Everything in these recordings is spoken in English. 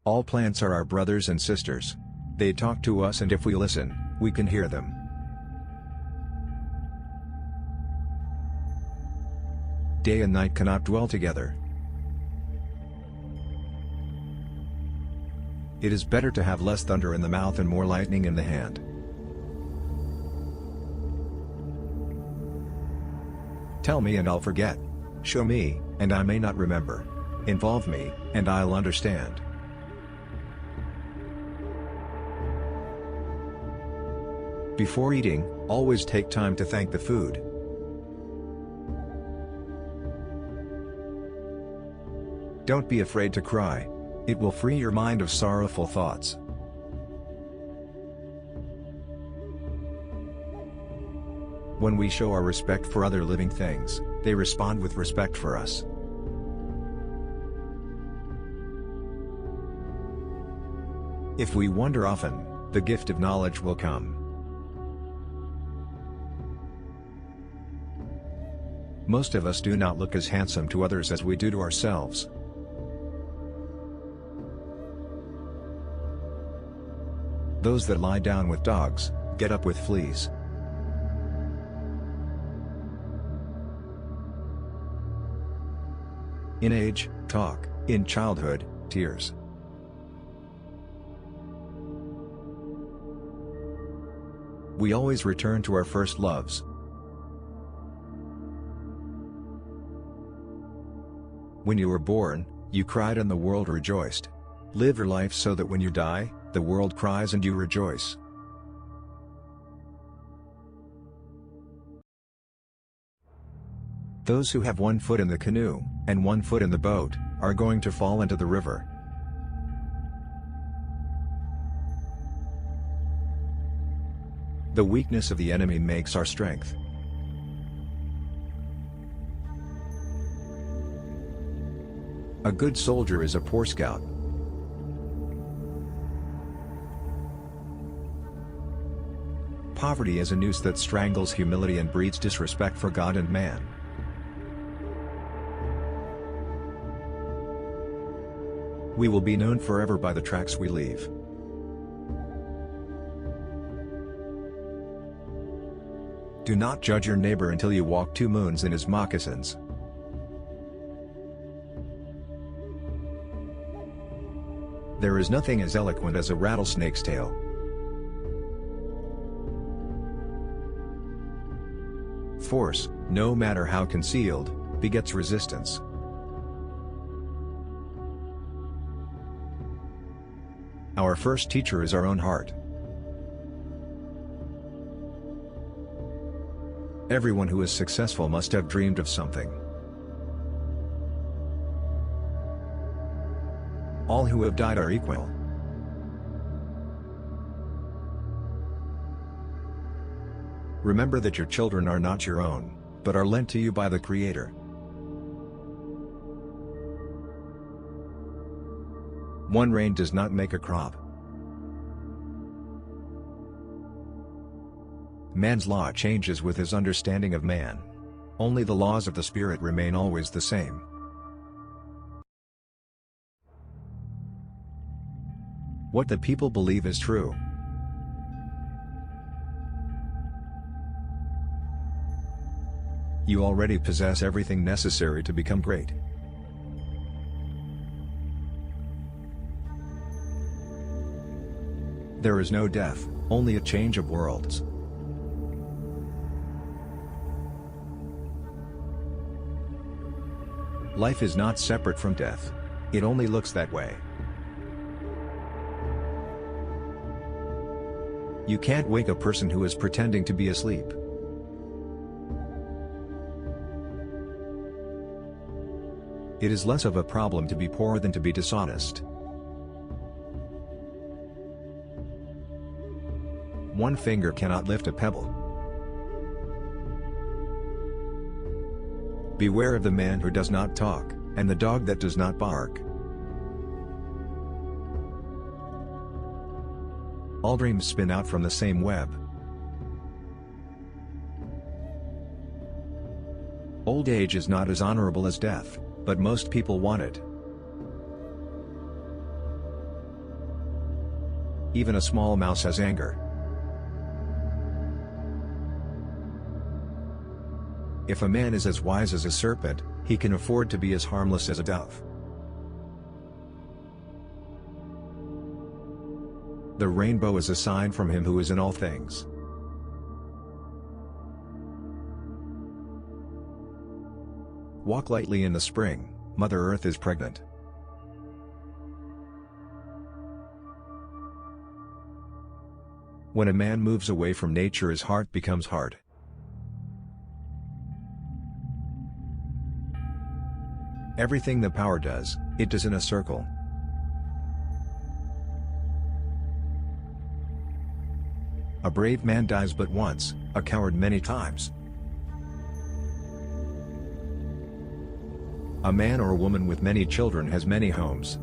All plants are our brothers and sisters. They talk to us, and if we listen, we can hear them. Day and night cannot dwell together. It is better to have less thunder in the mouth and more lightning in the hand. Tell me and I'll forget. Show me, and I may not remember. Involve me, and I'll understand. Before eating, always take time to thank the food. Don't be afraid to cry. It will free your mind of sorrowful thoughts. When we show our respect for other living things, they respond with respect for us. If we wonder often, the gift of knowledge will come. Most of us do not look as handsome to others as we do to ourselves. Those that lie down with dogs, get up with fleas. In age, talk; in childhood, tears. We always return to our first loves. When you were born, you cried and the world rejoiced. Live your life so that when you die, the world cries and you rejoice. Those who have one foot in the canoe, and one foot in the boat, are going to fall into the river. The weakness of the enemy makes our strength. A good soldier is a poor scout. Poverty is a noose that strangles humility and breeds disrespect for God and man. We will be known forever by the tracks we leave. Do not judge your neighbor until you walk 2 moons in his moccasins. There is nothing as eloquent as a rattlesnake's tail. Force, no matter how concealed, begets resistance. Our first teacher is our own heart. Everyone who is successful must have dreamed of something. All who have died are equal. Remember that your children are not your own, but are lent to you by the Creator. One rain does not make a crop. Man's law changes with his understanding of man. Only the laws of the Spirit remain always the same. What the people believe is true. You already possess everything necessary to become great. There is no death, only a change of worlds. Life is not separate from death. It only looks that way. You can't wake a person who is pretending to be asleep. It is less of a problem to be poor than to be dishonest. One finger cannot lift a pebble. Beware of the man who does not talk, and the dog that does not bark. All dreams spin out from the same web. Old age is not as honorable as death, but most people want it. Even a small mouse has anger. If a man is as wise as a serpent, he can afford to be as harmless as a dove. The rainbow is a sign from him who is in all things. Walk lightly in the spring, Mother Earth is pregnant. When a man moves away from nature, his heart becomes hard. Everything the power does, it does in a circle. A brave man dies but once, a coward many times. A man or a woman with many children has many homes.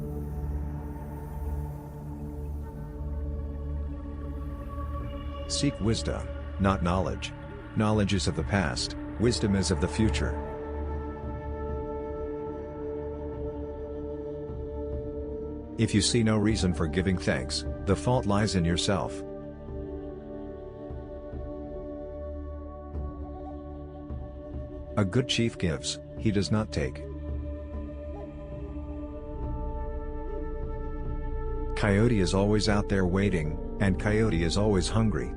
Seek wisdom, not knowledge. Knowledge is of the past, wisdom is of the future. If you see no reason for giving thanks, the fault lies in yourself. A good chief gives, he does not take. Coyote is always out there waiting, and coyote is always hungry.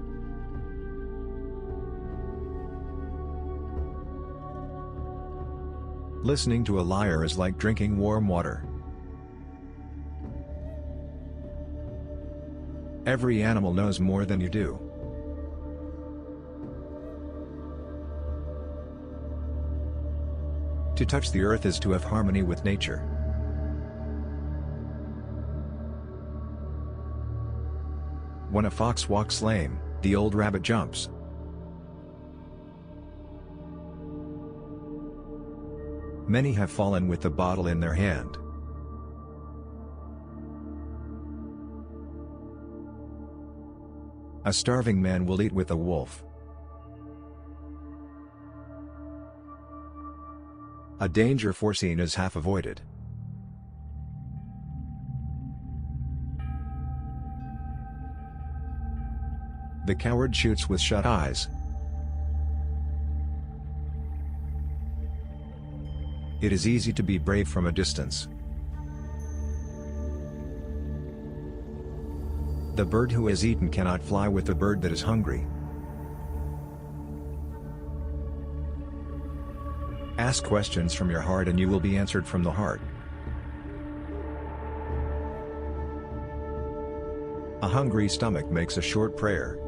Listening to a liar is like drinking warm water. Every animal knows more than you do. To touch the earth is to have harmony with nature. When a fox walks lame, the old rabbit jumps. Many have fallen with the bottle in their hand. A starving man will eat with a wolf. A danger foreseen is half avoided. The coward shoots with shut eyes. It is easy to be brave from a distance. The bird who has eaten cannot fly with the bird that is hungry. Ask questions from your heart and you will be answered from the heart. A hungry stomach makes a short prayer.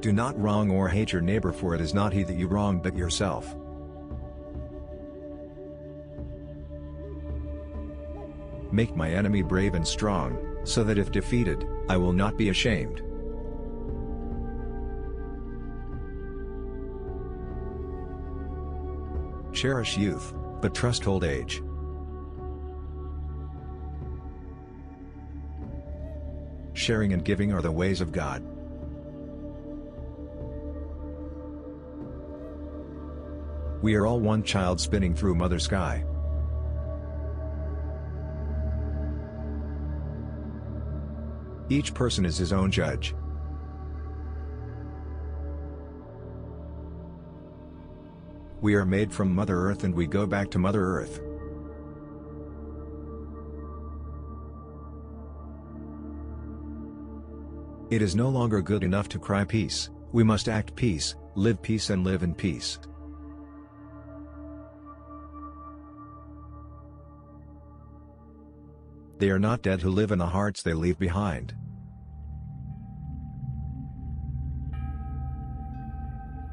Do not wrong or hate your neighbor, for it is not he that you wrong but yourself. Make my enemy brave and strong, so that if defeated, I will not be ashamed. Cherish youth, but trust old age. Sharing and giving are the ways of God. We are all one child spinning through Mother Sky. Each person is his own judge. We are made from Mother Earth and we go back to Mother Earth. It is no longer good enough to cry peace, we must act peace, live peace and live in peace. They are not dead who live in the hearts they leave behind.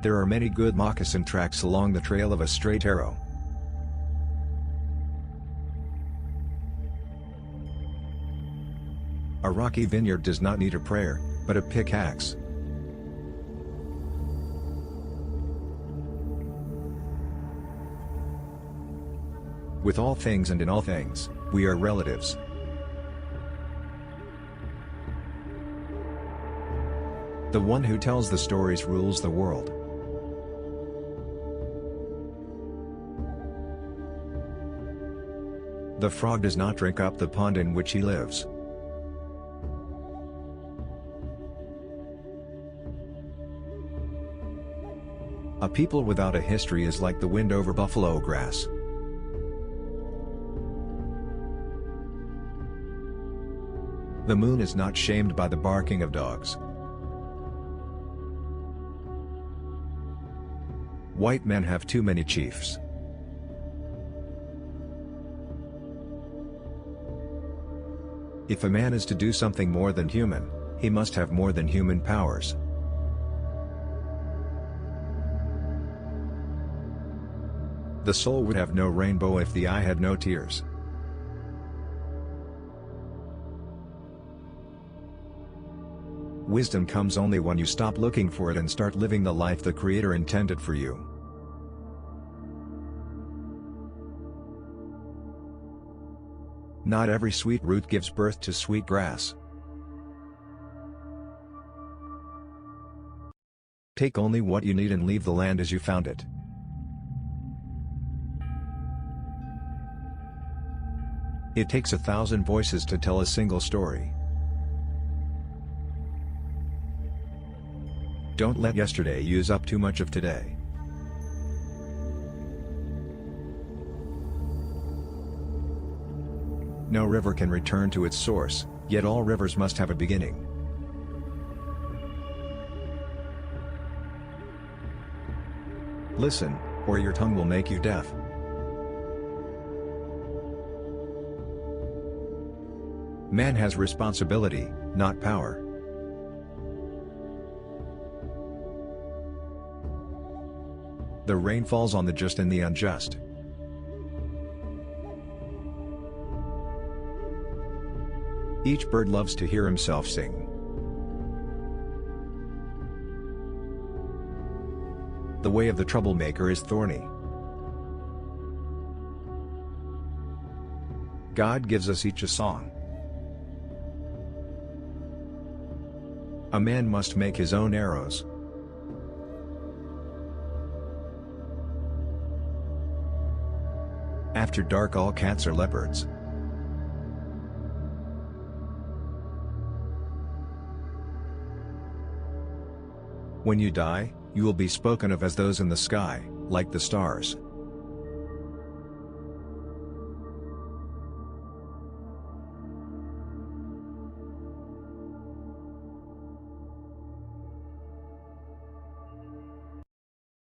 There are many good moccasin tracks along the trail of a straight arrow. A rocky vineyard does not need a prayer, but a pickaxe. With all things and in all things, we are relatives. The one who tells the stories rules the world. The frog does not drink up the pond in which he lives. A people without a history is like the wind over buffalo grass. The moon is not shamed by the barking of dogs. White men have too many chiefs. If a man is to do something more than human, he must have more than human powers. The soul would have no rainbow if the eye had no tears. Wisdom comes only when you stop looking for it and start living the life the Creator intended for you. Not every sweet root gives birth to sweet grass. Take only what you need and leave the land as you found it. It takes 1,000 voices to tell a single story. Don't let yesterday use up too much of today. No river can return to its source, yet all rivers must have a beginning. Listen, or your tongue will make you deaf. Man has responsibility, not power. The rain falls on the just and the unjust. Each bird loves to hear himself sing. The way of the troublemaker is thorny. God gives us each a song. A man must make his own arrows. After dark all cats are leopards. When you die, you will be spoken of as those in the sky, like the stars.